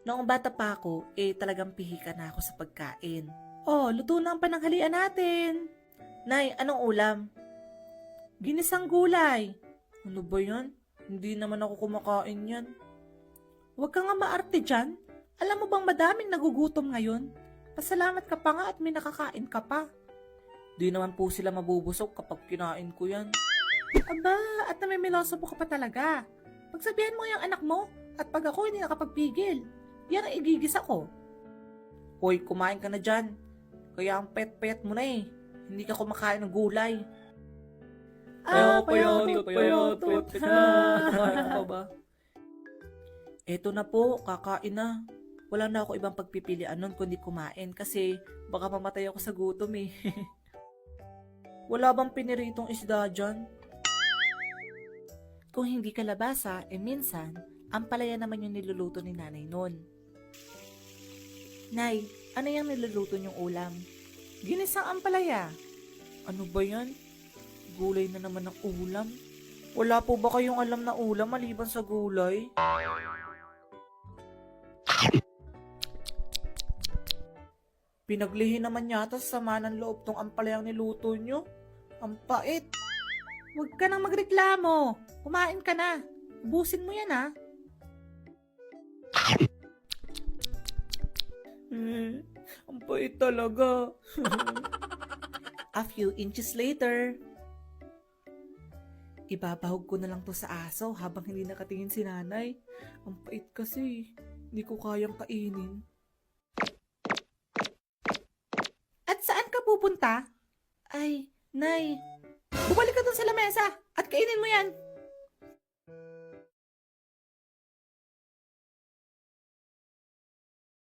Noong bata pa ako, talagang pihika na ako sa pagkain. Oh, luto na ang pananghalian natin. Nay, anong ulam? Ginisang gulay. Ano ba yan? Hindi naman ako kumakain yan. Huwag ka nga maarte dyan. Alam mo bang madaming nagugutom ngayon? Pasalamat ka pa nga at may nakakain ka pa. Di naman po sila mabubusog kapag kinain ko yan. Aba, at namimiloso po ka pa talaga. Pagsabihan mo yung anak mo, at pag ako hindi nakapagpigil, yan ang igigis ako. Hoy, kumain ka na dyan. Kaya ang pet-pet mo na eh. Hindi ka kumakain ng gulay. Payot. Kumain ka ba? Eto na po, kakain na. Wala na ako ibang pagpipilian nun kundi kumain kasi baka mamatay ako sa gutom eh. Wala bang piniritong isda dyan? Kung hindi kalabasa, minsan, ampalaya naman yung niluluto ni nanay nun. Nay, ano yung niluluto niyong ulam? Ginisang ampalaya. Ano ba yan? Gulay na naman ng ulam? Wala po ba kayong alam na ulam maliban sa gulay? Pinaglihi naman yata sa sama ng loob tong ampalayang niluto nyo. Ang pait. Huwag ka nang magreklamo. Kumain ka na. Ubusin mo yan ha. Ang pait talaga. A few inches later. Ibabahog ko na lang to sa aso habang hindi nakatingin si nanay. Ang pait kasi. Hindi ko kayang kainin. At saan ka pupunta? Ay, Nay. Bumalik ka dun sa lamesa at kainin mo yan.